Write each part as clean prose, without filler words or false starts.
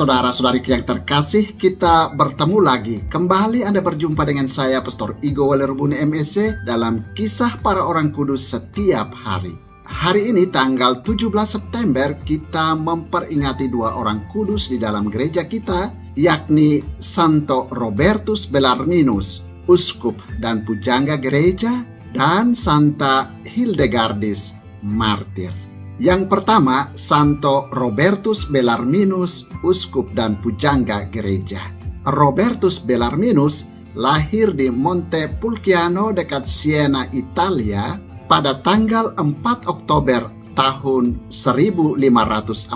Saudara-saudariku yang terkasih, kita bertemu lagi. Kembali Anda berjumpa dengan saya, Pastor Igo Walerbuni MSC, dalam Kisah Para Orang Kudus Setiap Hari. Hari ini tanggal 17 September kita memperingati dua orang kudus di dalam gereja kita, yakni Santo Robertus Bellarminus, uskup dan pujangga gereja, dan Santa Hildegardis, martir. Yang pertama, Santo Robertus Bellarminus, uskup dan pujangga gereja. Robertus Bellarminus lahir di Montepulciano dekat Siena, Italia pada tanggal 4 Oktober tahun 1542.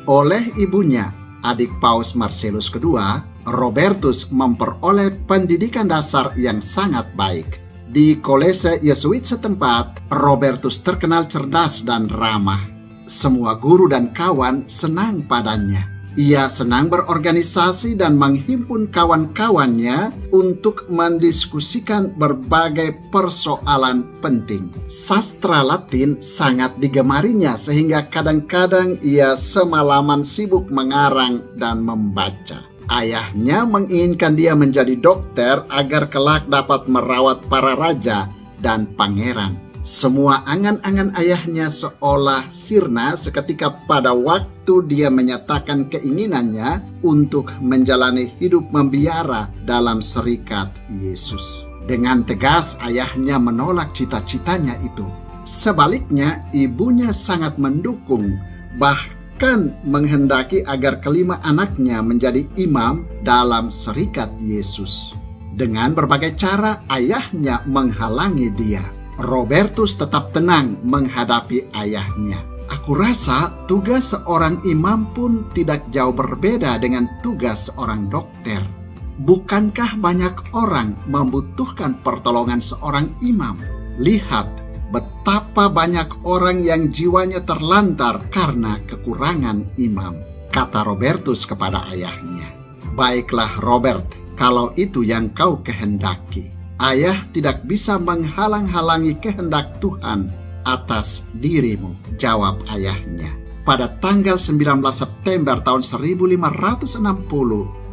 Oleh ibunya, adik Paus Marcellus II, Robertus memperoleh pendidikan dasar yang sangat baik. Di kolese Yesuit setempat, Robertus terkenal cerdas dan ramah. Semua guru dan kawan senang padanya. Ia senang berorganisasi dan menghimpun kawan-kawannya untuk mendiskusikan berbagai persoalan penting. Sastra Latin sangat digemarinya sehingga kadang-kadang ia semalaman sibuk mengarang dan membaca. Ayahnya menginginkan dia menjadi dokter agar kelak dapat merawat para raja dan pangeran. Semua angan-angan ayahnya seolah sirna seketika pada waktu dia menyatakan keinginannya untuk menjalani hidup membiara dalam serikat Yesus. Dengan tegas ayahnya menolak cita-citanya itu. Sebaliknya ibunya sangat mendukung, bahkan menghendaki agar kelima anaknya menjadi imam dalam serikat Yesus. Dengan berbagai cara ayahnya menghalangi dia. Robertus tetap tenang menghadapi ayahnya. Aku rasa tugas seorang imam pun tidak jauh berbeda dengan tugas seorang dokter. Bukankah banyak orang membutuhkan pertolongan seorang imam? Lihat betapa banyak orang yang jiwanya terlantar karena kekurangan imam, kata Robertus kepada ayahnya. Baiklah Robert, kalau itu yang kau kehendaki. Ayah tidak bisa menghalang-halangi kehendak Tuhan atas dirimu, jawab ayahnya. Pada tanggal 19 September tahun 1560,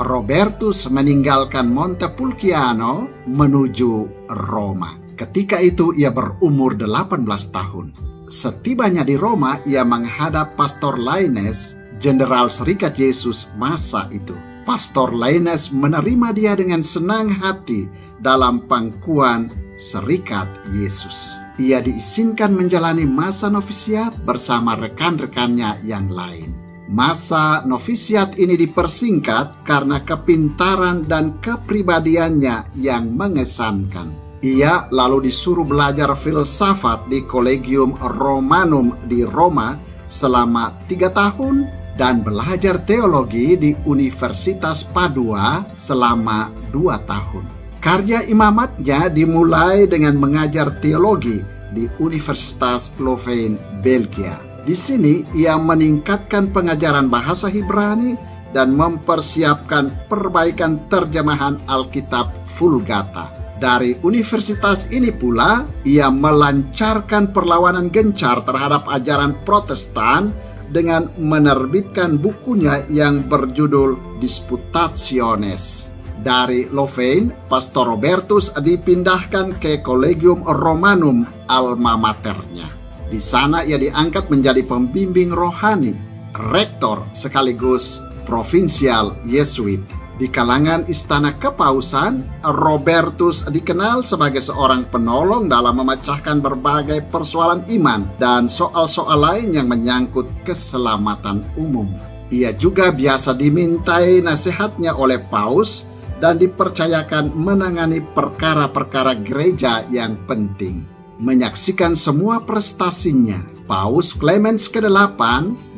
Robertus meninggalkan Montepulciano menuju Roma. Ketika itu ia berumur 18 tahun. Setibanya di Roma, ia menghadap Pastor Lainez, jenderal serikat Yesus masa itu. Pastor Lainez menerima dia dengan senang hati dalam pangkuan serikat Yesus. Ia diizinkan menjalani masa novisiat bersama rekan-rekannya yang lain. Masa novisiat ini dipersingkat karena kepintaran dan kepribadiannya yang mengesankan. Ia lalu disuruh belajar filsafat di Collegium Romanum di Roma selama 3 tahun dan belajar teologi di Universitas Padua selama 2 tahun. Karya imamatnya dimulai dengan mengajar teologi di Universitas Louvain, Belgia. Di sini ia meningkatkan pengajaran bahasa Ibrani dan mempersiapkan perbaikan terjemahan Alkitab Vulgata. Dari universitas ini pula, ia melancarkan perlawanan gencar terhadap ajaran Protestan dengan menerbitkan bukunya yang berjudul Disputationes. Dari Louvain, Pastor Robertus dipindahkan ke Collegium Romanum, alma maternya. Di sana ia diangkat menjadi pembimbing rohani, rektor sekaligus provinsial Yesuit. Di kalangan istana kepausan, Robertus dikenal sebagai seorang penolong dalam memecahkan berbagai persoalan iman dan soal-soal lain yang menyangkut keselamatan umum. Ia juga biasa dimintai nasihatnya oleh Paus dan dipercayakan menangani perkara-perkara gereja yang penting. Menyaksikan semua prestasinya, Paus Clemens ke-8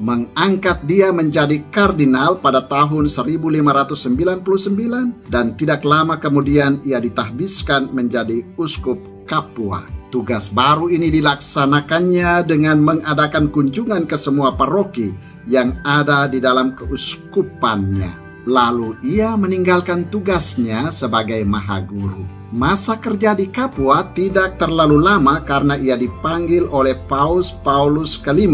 mengangkat dia menjadi kardinal pada tahun 1599 dan tidak lama kemudian ia ditahbiskan menjadi uskup Capua. Tugas baru ini dilaksanakannya dengan mengadakan kunjungan ke semua paroki yang ada di dalam keuskupannya. Lalu ia meninggalkan tugasnya sebagai mahaguru. Masa kerja di Capua tidak terlalu lama karena ia dipanggil oleh Paus Paulus V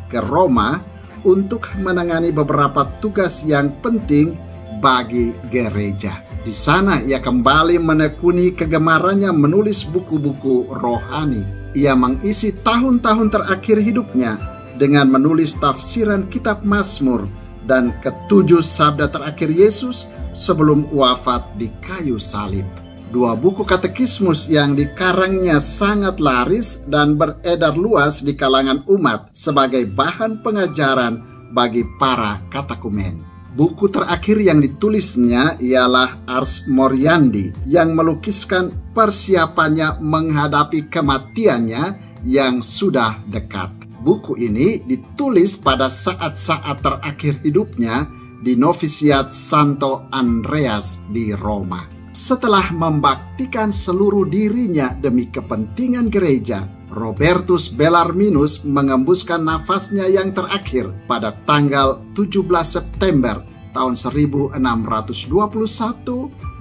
ke Roma untuk menangani beberapa tugas yang penting bagi gereja. Di sana ia kembali menekuni kegemarannya menulis buku-buku rohani. Ia mengisi tahun-tahun terakhir hidupnya dengan menulis tafsiran kitab Mazmur dan ketujuh sabda terakhir Yesus sebelum wafat di kayu salib. Dua buku katekismus yang dikarangnya sangat laris dan beredar luas di kalangan umat sebagai bahan pengajaran bagi para katekumen. Buku terakhir yang ditulisnya ialah Ars Moriendi yang melukiskan persiapannya menghadapi kematiannya yang sudah dekat. Buku ini ditulis pada saat-saat terakhir hidupnya di novisiat Santo Andreas di Roma. Setelah membaktikan seluruh dirinya demi kepentingan gereja, Robertus Bellarminus mengembuskan nafasnya yang terakhir pada tanggal 17 September tahun 1621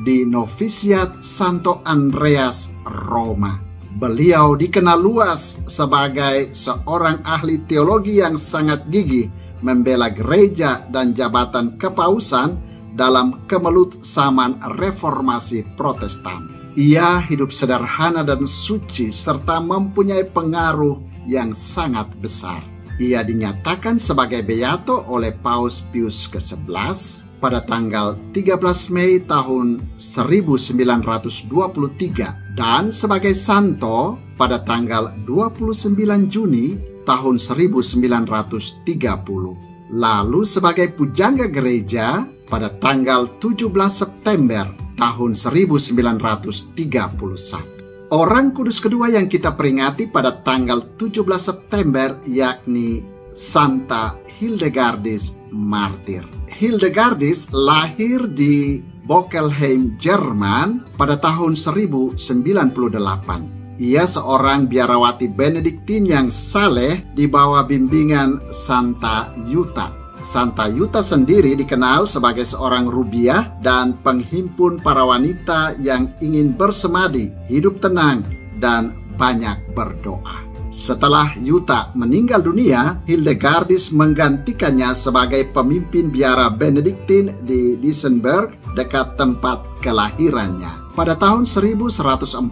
di novisiat Santo Andreas, Roma. Beliau dikenal luas sebagai seorang ahli teologi yang sangat gigih membela gereja dan jabatan kepausan dalam kemelut zaman reformasi Protestan. Ia hidup sederhana dan suci serta mempunyai pengaruh yang sangat besar. Ia dinyatakan sebagai beato oleh Paus Pius ke-11 pada tanggal 13 Mei tahun 1923 dan sebagai santo pada tanggal 29 Juni tahun 1930. Lalu sebagai pujangga gereja pada tanggal 17 September tahun 1931. Orang kudus kedua yang kita peringati pada tanggal 17 September yakni Santa Hildegardis Martir. Hildegardis lahir di Bockelheim, Jerman pada tahun 1098. Ia seorang biarawati Benediktin yang saleh di bawah bimbingan Santa Yuta. Santa Yuta sendiri dikenal sebagai seorang rubiah dan penghimpun para wanita yang ingin bersemadi, hidup tenang, dan banyak berdoa. Setelah Yuta meninggal dunia, Hildegardis menggantikannya sebagai pemimpin biara Benediktin di Duisburg dekat tempat kelahirannya. Pada tahun 1148,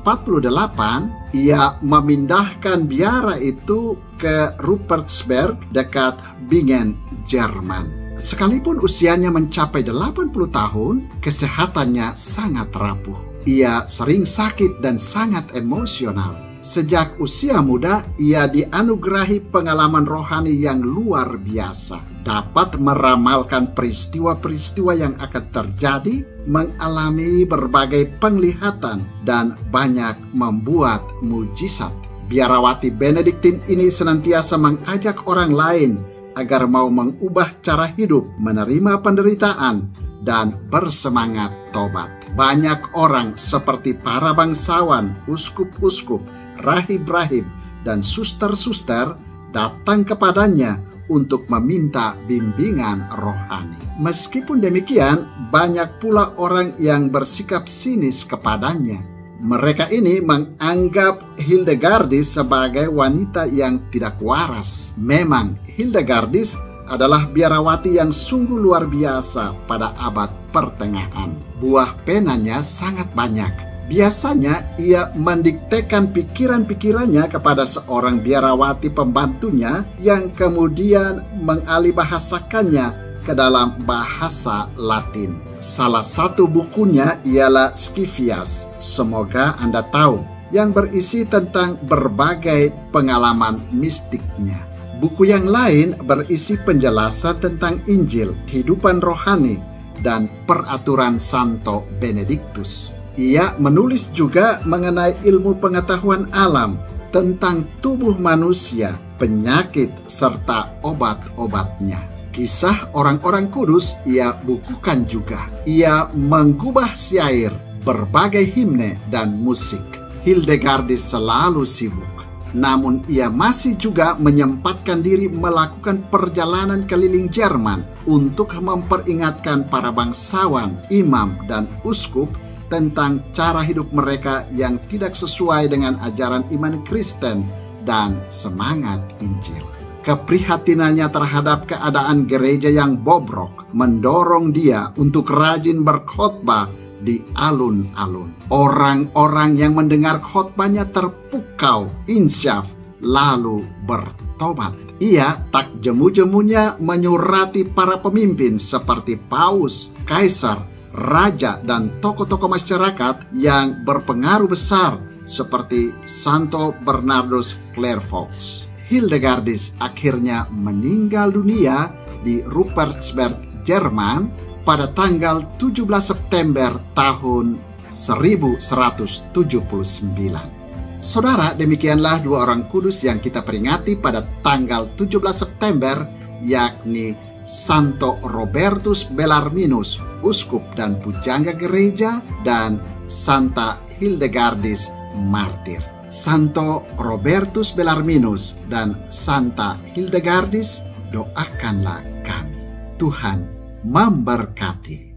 ia memindahkan biara itu ke Rupertsberg dekat Bingen, Jerman. Sekalipun usianya mencapai 80 tahun, kesehatannya sangat rapuh. Ia sering sakit dan sangat emosional. Sejak usia muda, ia dianugerahi pengalaman rohani yang luar biasa. Dapat meramalkan peristiwa-peristiwa yang akan terjadi, mengalami berbagai penglihatan, dan banyak membuat mujizat. Biarawati Benediktin ini senantiasa mengajak orang lain agar mau mengubah cara hidup, menerima penderitaan, dan bersemangat tobat. Banyak orang seperti para bangsawan, uskup-uskup, rahib-rahib, dan suster-suster datang kepadanya untuk meminta bimbingan rohani. Meskipun demikian, banyak pula orang yang bersikap sinis kepadanya. Mereka ini menganggap Hildegardis sebagai wanita yang tidak waras. Memang Hildegardis adalah biarawati yang sungguh luar biasa pada abad pertengahan. Buah penanya sangat banyak. Biasanya ia mendiktekan pikiran-pikirannya kepada seorang biarawati pembantunya yang kemudian mengalihbahasakannya ke dalam bahasa Latin. Salah satu bukunya ialah Scivias, semoga Anda tahu, yang berisi tentang berbagai pengalaman mistiknya. Buku yang lain berisi penjelasan tentang Injil, kehidupan rohani, dan peraturan Santo Benediktus. Ia menulis juga mengenai ilmu pengetahuan alam, tentang tubuh manusia, penyakit, serta obat-obatnya. Kisah orang-orang kudus ia bukukan juga. Ia menggubah syair, berbagai himne, dan musik. Hildegardis selalu sibuk. Namun ia masih juga menyempatkan diri melakukan perjalanan keliling Jerman untuk memperingatkan para bangsawan, imam, dan uskup tentang cara hidup mereka yang tidak sesuai dengan ajaran iman Kristen dan semangat Injil. Keprihatinannya terhadap keadaan gereja yang bobrok mendorong dia untuk rajin berkhotbah di alun-alun. Orang-orang yang mendengar khotbahnya terpukau, insyaf, lalu bertobat. Ia tak jemu-jemunya menyurati para pemimpin seperti paus, kaisar, raja, dan tokoh-tokoh masyarakat yang berpengaruh besar seperti Santo Bernardus Clairvaux. Hildegardis akhirnya meninggal dunia di Rupertsberg, Jerman pada tanggal 17 September tahun 1179. Saudara, demikianlah dua orang kudus yang kita peringati pada tanggal 17 September, yakni Santo Robertus Bellarminus, uskup dan pujangga gereja, dan Santa Hildegardis, martir. Santo Robertus Bellarminus dan Santa Hildegardis, doakanlah kami. Tuhan memberkati.